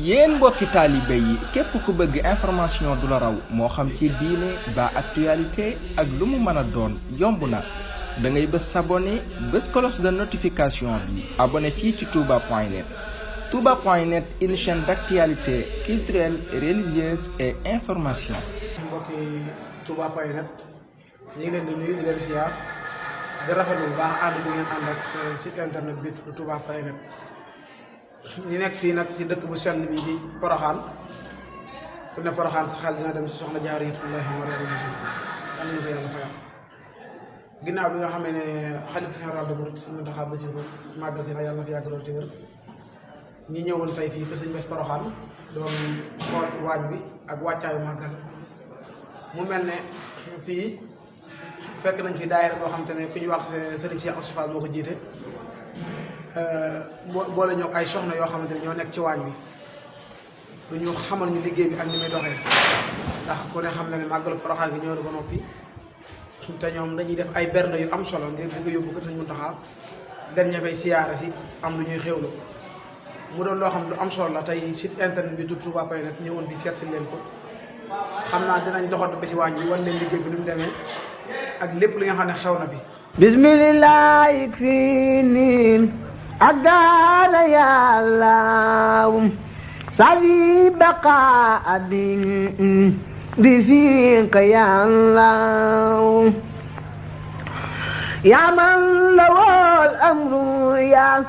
yéen mbokki taalibe yi képp ku bëgg information du la raw moo xam ci diine ba actualité ak lu mu mën a doon yomb na da ngay bës s'abonner bës cloche de notification bi abonné fii ci touba.net. touba.net une chaîne d'actualité culturelle religieuse et information. mbokki touba.net ñu ngi leen di nuyu di leen siyaar di rafetlu bu baax ànd bi ngeen ànd ak site internet bi touba.net. ñu nekk fii nag ci dëkk bu sell bi di Porokhane ku ne Porokhane sa xel dina dem ci soxna Jaaratullaahi Mariama Bousso am nañu ko yàlla fayal ginnaaw bi nga xam ne xalifa général des mourides Sëñ Muntaxa Basiru màggal si na yàlla na fi yàgg lool te wér ñi ñëwoon tey fii kër Sëñ Bass Porokhane doon xool waañ bi ak wàccaayu màggal mu mel ne fii fekk nañ fi daayira boo xam te ne ku ñuy wax Serigne Cheikh Assou Fall moo ko jiite boole ñoo ay soxna yoo xamante ne ñoo nekk ci waañ bi lu ñu xamal ñu liggéey bi ak ni muy doxee ndax ku ne xam na ne màggalu Porokhane gi ñëw na ba noppi te ñoom dañuy def ay bernde yu am solo ngir di ko yóbbu ko Sëñ Muntaxa gan ña fay siyaare si am lu ñuy xéwlu mu doon loo xam lu am solo la tey site internet bi tudd touba.net ñëwoon fi seet si leen ko xam naa dinañ doxatu ba si waañ bi wan leen liggéey bi ni mu demee ak lépp li nga xam ne xew na fi. bismillah fii niin أدانا يا الله سعي بقاء بفيك يا الله يا من له الأمر يا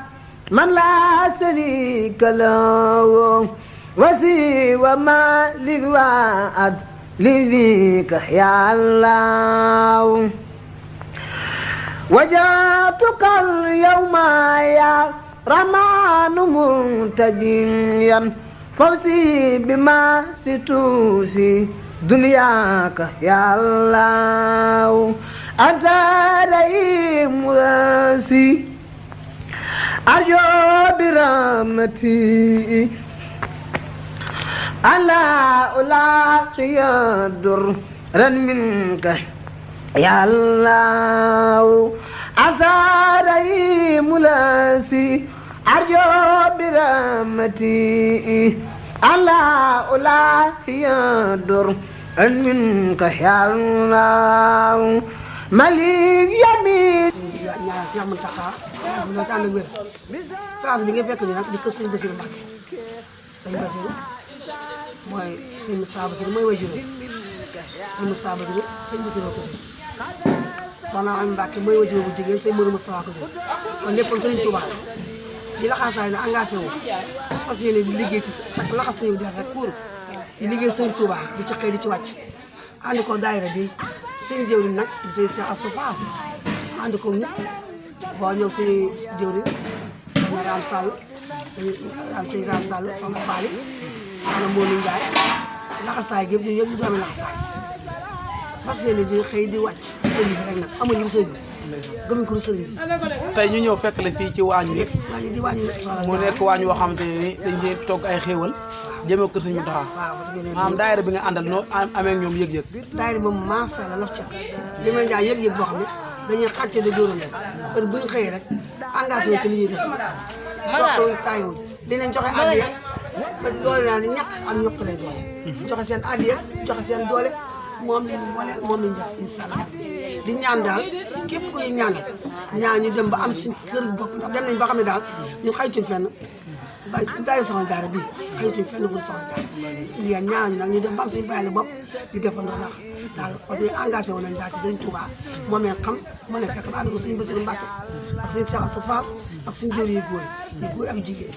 من لا شريك له وسوى ما للوعد لذيك يا الله وجاتك اليوم يا رمان منتجيا فوزي بما ستوسي دنياك يا الله أنت رئيم راسي أرجو برحمتي ألا ألاقي درا منك يا الله أثاري ملاسي أرجو برحمتي ألا أولا يدر منك يا الله مليك يمين ñaa Cheikh Mountakha ak bu ñoo ci ànd ak wér phase bi nga fekk ni nag di kër Sëñ Bassirou Mbacké Sëñ Bassirou mooy Sëñ Moussa Bassirou mooy wajuram Sëñ Moussa Bassirou Sëñ Bassirou ko soxna Amy Mbacké mooy wajur bu jigéen sëñ Modou Moustapha ko jur kon lépp Sëriñ Touba di laxaasaay ne engagé wu parce que di liggéey ci tak laxas suñu der rek pour di liggéey Sëriñ Touba di ci xëy di ci wàcc ànd ko daayira bi suñu jëwriñ nag di sëñ Cheikh Assou Fall ànd ko ñu boo ñëw suñu jëwriñ soxna Ram Sall sëñ Ram Sall soxna Bali soxna Mboolu Ndiaye laxasaay gépp ñu yëpp ñu doomi laxasaay parce que di xëy di wàcc ci sëriñ bi rek nag amuñu lu sëriñ bi gëmuñ ko lu sëriñ bi. tey ñu ñëw fekk la fii ci waañ bi di waañ mu nekk waañ woo xamante ne ni dañ cee togg ay xéewal jëmee ko Sëñ Muntaxa. waaw parce que maanaam daayira bi nga àndal noo amee ak ñoom yëg-yëg. daayira moom macha allah laf cat li may jaay yëg-yëg boo xam ne dañuy xàccee de dóoral leen heure bu ñu xëyee rek engagé wu ci li ñuy def toog taayoo dinañ joxe addiya ba doole naa ni ñàkk ak ñokk lay doole joxe seen addiya joxe seen doole moom lañ boole moom lañ def incha allah di ñaan daal képp ku ñu ñaanal ñaan ñu dem ba am suñ kër bopp ndax dem nañ ba xam ne daal ñu xaytuñ fenn ba daay soxna jaara bii xaytuñ fenn bu soxna jaara ñaan ñaan nag ñu dem ba am suñu bayale bopp di defandoo ndax daal parce que engagé wu nañ daal ci Sëriñ Touba moom leen xam moo leen fekk ba ànd ko Sëriñ Bassirou Mbacké ak Sëriñ Cheikh Assou Fall ak suñu jëwriñ yu góor ak jigéen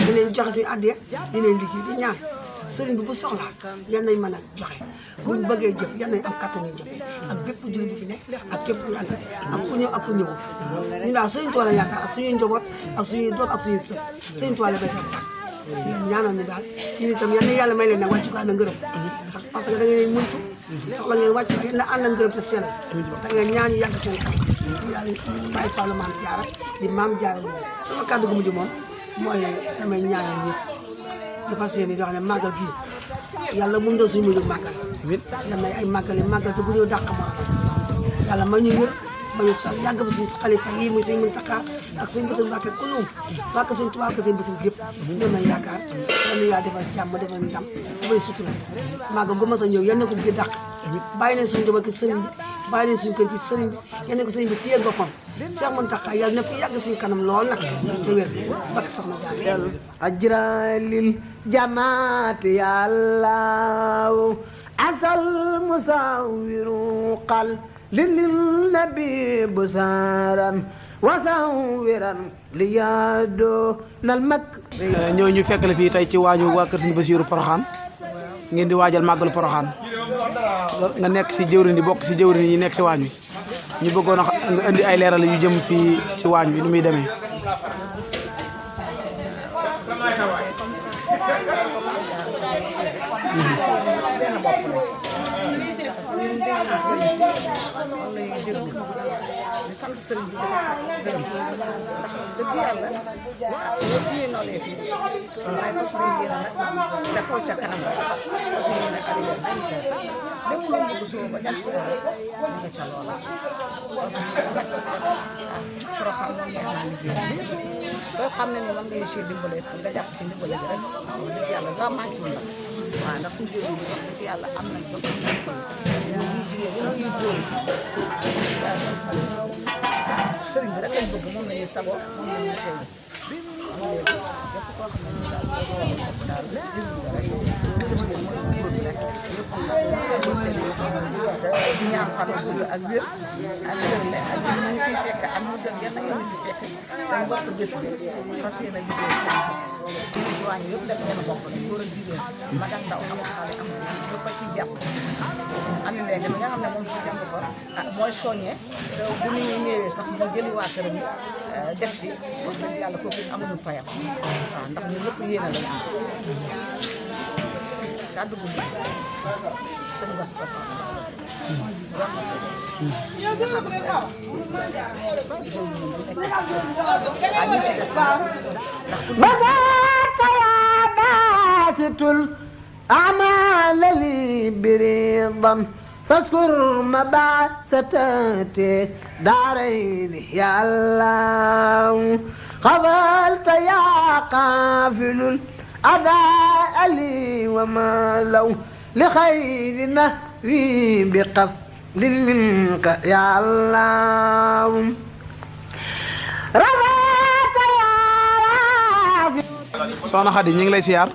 dinañ joxe suñu addiya dinañ liggéey di ñaan sëriñ bi bu soxlaa yan nañ mën a joxe buñ bëggee jëf yan nañ am kattan ñu jëf ak bépp jullit bu fi nekk ak képp ku àndal ak ku ñëw ak ku ñëwul ñu daal Sëriñ Tuubaa la yaakaar ak suñuy njaboot ak suñuy doom ak suñuy sët Sëriñ Tuubaa la bay seen tàkk yéen ñaanal ñu daal yéen itam yan na yàlla may leen nag wàccu ko ànd ngërëm parce que da ngeen muntu soxla ngeen wàcc yéen na ànd ngërëm te seen da ngeen ñaan ñu yàgg seen kaw yàlla bàyyi Fallu maam Jaara di maam Jaara loolu sama kàddu gu mujj moom mooy damay ñaanal ñëpp di fas yéene di wax ne màggal gii yàlla mun doon suñu mujj màggal yal na ay màggal te gu ñëw dàq morom yàlla ma ñu wér ma ñu tal yàgg ba suñu xalifa yi muy suñu Muntaxa ak sëñ Bassirou Mbacké ku ñoom waa Kër Sëñ Tuubaa Kër Sëñ Bassirou yëpp ñoom lañ yaakaar dañu yaa defal jàmm defal ndam dafay sutura maaga gu mas a ñëw yal na ko bëgg dàq bàyyi nañ suñu njaboot ci sëriñ bi bàyyi nañ suñu kër gi ci sëriñ bi yal na ko sëriñ bi téyel boppam Cheikh Mountakha yàlla na fi yàgg suñu kanam lool nag te wér bakk soxna Jaara أجرى للجماعة يا الله أنت المصور قل للنبي بسارا وصورا ليادو المك ñoo ñu fekk la fii tey ci waañu waa kër Sëñ Bassirou Porokhane ngeen di waajal màggalu Porokhane nga nekk si jëwriñ yi bokk si jëwriñ yi nekk si waañ wi ñu bëggoon a nga indi ay leeral yu jëm fii ci waañ wi ni muy demee. di sant sëriñ bi di ko sant gërëm ndax dëgg yàlla ñoo suñuy noolee fii waaye fas nañ yéene nag ca kaw ca kanam fas yéene arrivé lépp lu mu bëgg suba ba jant saa ñu nga ca loola parce que nag Porokhane moom neex naa liggéey boo xam ne ni man nga yësi dimbale pour nga jàpp ci dimbale bi rek wax dëgg yàlla dara manqué wu la waaw ndax suñu jëriñ bi wax dëgg yàlla am nañ ko ñuy jigéen ñuy góor sëriñ bi rek lañ bëgg moom lañuy sagoo moom lañuy teew képp koo xam ne daal daal di ñaan fan gudd ak wér ak wérle ak ñu fi fekk ak mu gën yéen a ngi fi fekk te mbokk bés bi fas yéene liggéey sëriñ bi waañ yëpp def ngeen bokk ne góor ak jigéen mag ak ndaw am xale am ñëpp a ci jàpp am léegi mi nga xam ne moom si jàpp ko mooy soññee te bu nit ñi ñëwee sax mu jëli waa këram def ci wax dëgg yàlla kooku amuñu payam waaw ndax ñun ñëpp yéene lañu am kàddu gu sëñ Bass Papa wax na sëñ ak ñi ci des ndax ku بذاك يا باسط الأعمال لي بريضا فاذكر مبعثتي دارين يا الله قبلت يا قافل الأداء لي وما لو لخير نهوي بقف منك يا الله رضاك يا رافع soxna Khady ñu ngi lay siyaar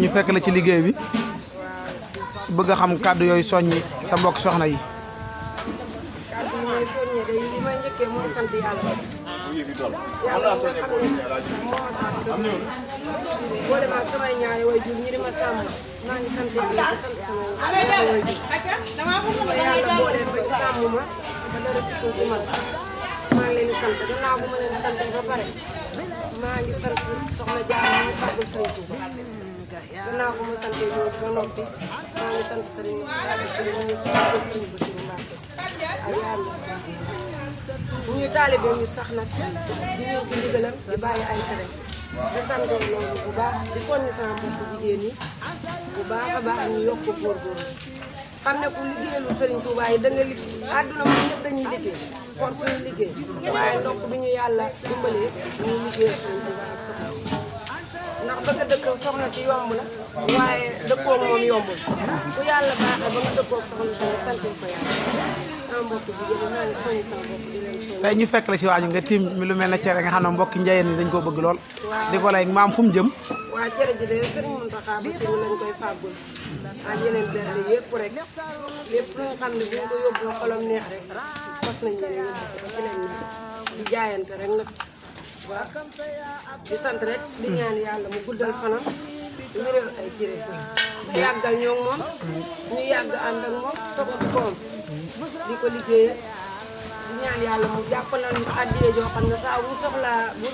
ñu fekk la ci liggéey bi bëgg a xam kàddu yooyu soññi sa mbokk soxna yi. kàddu yi may soññee day li may njëkkee mooy sant yàlla. yàlla nga xam ne moo ma sàkk boole ma samay ñaari waajur ñi di ma sàmm maa ngi sant yàlla di sant samay ñaari waajur yàlla boole ba sàmm ma ba dara sikkul ci man maa ngi leen di sant gannaaw bu ma leen di sant ba pare maa ngi sant soxna Jaara ñu fàggul Sëriñ Tuuba gannaaw bu ma santee ñoom ba noppi maa ngi sant Sëriñ Moustapha Bassirou ñu fàggul Sëriñ Bassirou Mbacké ak yaayam la soxna bu ñuy taalibe ñu sax nag di ñëw ci ndigalam di bàyyi ay tere di sant loolu bu baax di soññi sama mbokku jigéen ñi bu baax a baax ñu yokk góorgóorlu xam ne ku liggéeyalu Serigne Touba yi da nga liggéey àdduna moom ñëpp dañuy liggéey force ñu liggéey waaye ndokk bi ñu yàlla dimbalee ñuy liggéeyal Serigne Touba ak soxna si ndax bëgg a dëkkoo soxna si yomb na waaye dëkkoo moom yombul ku yàlla baaxee ba nga dëkkoo soxna si nga sant ko yàlla sama mbokk jigéen ñi maa ngi soññi sama bopp di leen soññi. tey ñu fekk la ci waañu nga tiim mi lu mel ne cere nga xam ne mbokki njayeen ni dañ koo bëgg lool. di ko lay maam fu mu jëm. waa cere ji de Serigne Mountakha Bassirou lañ koy fàggul ak yeneen berne yëpp rek lépp lu nga xam ne bu ñu ko yóbbu xolam neex rek fas nañ leen yóbbu ko ci leen neex di jaayante rek nag waaw di sant rek di ñaan yàlla mu guddal fanam wéral say cire mu yàggal ñoo moom ñu yàgg ànd ak moom topp ci koom di ko liggéeyee di ñaan yàlla mu jàppalal ñu àddiye joo xam ne saa bu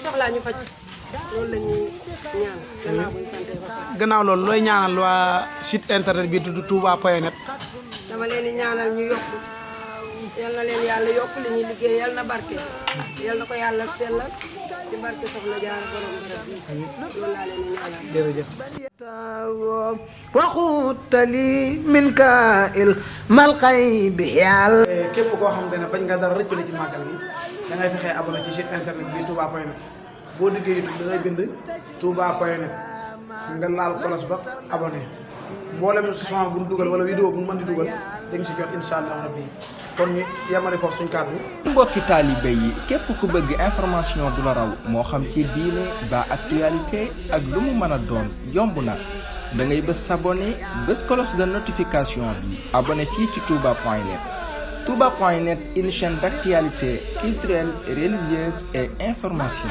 soxlaa ñu faj loolu la ñuy ñaan gannaaw bu ñu sante ba pare. gannaaw loolu looy ñaanal waa site internet bi tudd touba.net. dama leen di ñaanal ñu yokk yal na leen yàlla yokk li ñuy liggéey yal na barke yal na ko yàlla sellal ci barke soxna Jaara borom barab bi loolu laa leen di ñaanal. jërëjëf. وخدت لي منك الملقي بحال képp koo xam ne bañ nga dara rëcc la ci màggal gi da da ngay fexee abonné ci site internet bi touba.net boo diggee YouTube da ngay bind touba.net nga laal cloche ba abonné mboolem son bu ñu dugal wala vidéo bu ñu mën di dugal da nga si jot incha allah rabbi kon ñu yemale foofu suñ kàddu. mbokki taalibe yi képp ku bëgg information du la raw moo xam ci diine ba actualité ak lu mu mën a doon yomb na da ngay bës s'abonné bës cloche de notification bi abonné fii ci touba.net. touba.net, une chaîne d'actualité culturelle, religieuse et information.